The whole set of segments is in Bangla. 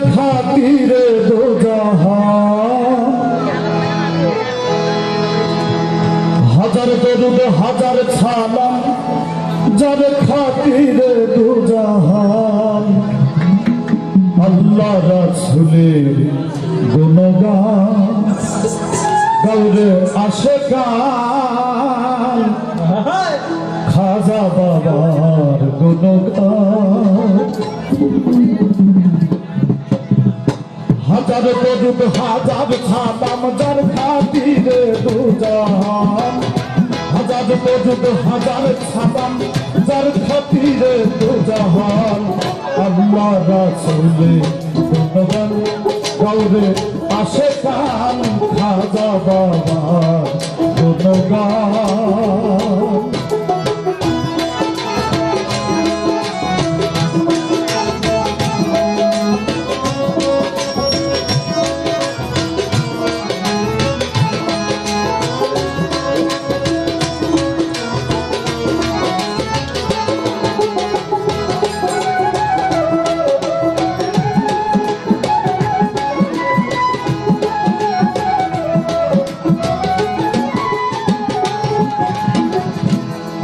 খাতিরে দোজাহান হাজার দরুদ হাজার সালাম যার খাতিরে দোজাহান আল্লাহ রাসূলের গুণগান গাউরে আশিকান খাজা বাবার গুণগান হাজার দরুদ হাজার সালাম যার খাতিরে দোজাহান হাজার দরুদ হাজার সালাম যার খাতিরে দোজাহান আল্লাহ রাসূলের গুণগান গাউরে আশিকান খাজা বাবার গুণগান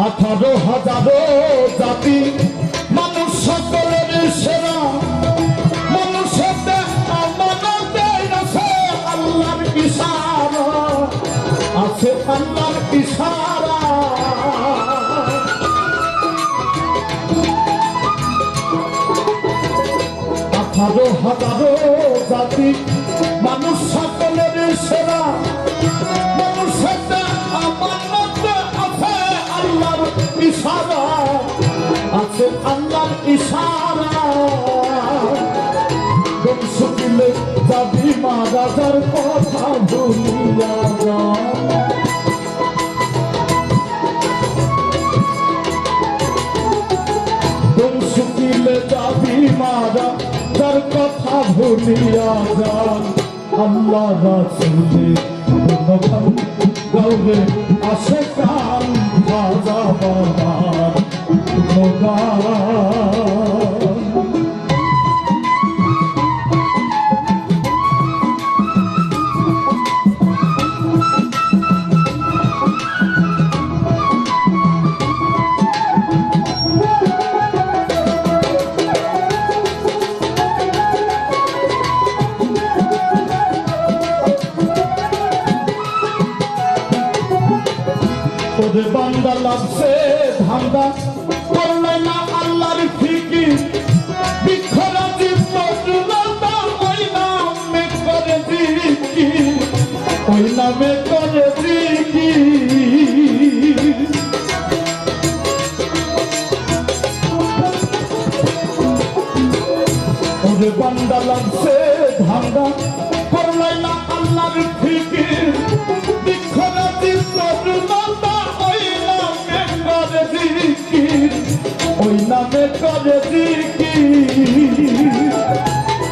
আঠারো হাজারো জাতি মানুষ সকলের সেরা মানুষের আমানতের আছে আল্লাহর ইশারা আছে আল্লাহর ইশারা আঠারো হাজারো জাতি মানুষ সকলের সেরা মানুষের ইশারা আছে আল্লাহর ইশারা কোন শুকিলে যাবি মারাজার কথা ভুলিয়া যা কোন শুকিলে যাবি মারাজার কথা ভুলিয়া যা আল্লাহ রাসূলের গুণগান গাউরে আশিকান খাজা বাবার গুণগান ওরে বান্দা লাগছে ধান্দা করলে না আল্লাহর ফিকির বিক্ষরাজি মজলুলতা ওই নামে করে জিকির ওই নামে করে জিকির ওরে বান্দা লাগছে ধান্দা করলে না আল্লাহর ফিকির বিক্ষরাজি মজলুলতা ওই নামে করে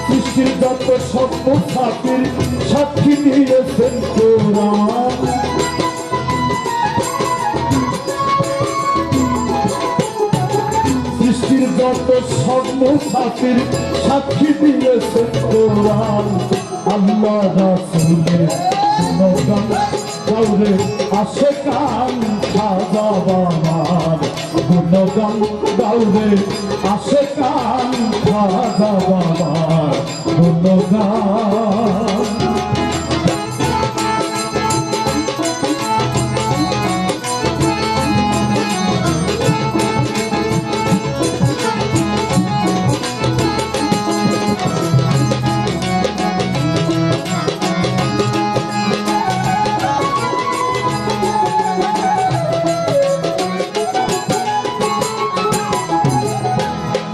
সৃষ্টির যত সত্য সাথীর সাক্ষী দিয়েছেন কোরআন সৃষ্টির যত সত্য সাথীর সাক্ষী দিয়েছেন কোরআন আল্লাহ রাসূলের গুণগান গাউরে আশিকান খাজা বাবার গুণগান গাউরে আশিকান খাজা বাবার গুণগান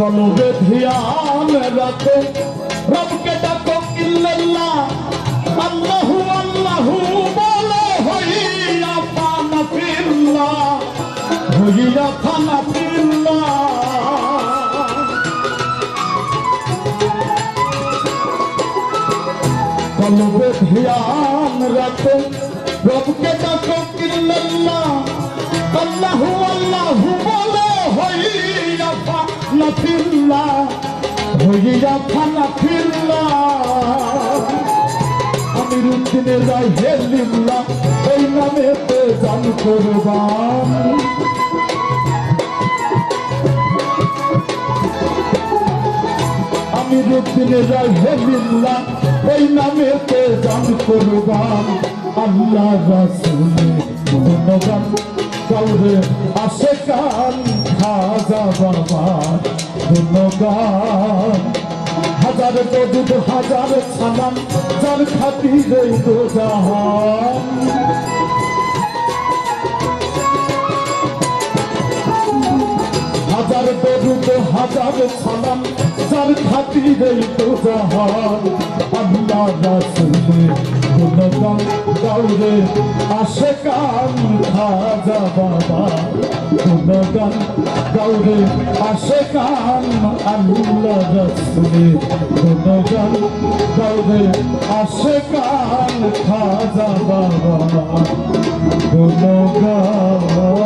কলবে ধ্যান রাখো রবকে ডাকো ইল্লাল্লাহ আল্লাহু আল্লাহু বলো হইয়া ফানা ফিল্লাহ হইয়া ফানা ফিল্লাহ কলবে ধ্যান রাখো রবকে ডাকো ইল্লাল্লাহ আল্লাহু আল্লাহু বলো হইয়া ফানা ফিল্লাহ হইয়া ফানা ফিল্লাহ রাহে লিল্লা ওই নামেতে জান কুরবান আমিরুদ্দিন রাহে লিল্লা ওই নামেতে জান কুরবান আল্লাহ রাসূলে গুণগান গাউরে আশিকান খাজা বাবার গুণগান হাজার দরুদ হাজার সালাম যার খাতিরে দো জাহান হাজার দরুদ হাজার সালাম যার খাতিরে দো জাহান আল্লাহ রাসূলে গুণগান গাউরে আশিকান খাজা বাবার গুণগান গাউরে আশিকান আল্লাহ রাসূলে গুণগান গাউরে আশিকান খাজা বাবার গুণগান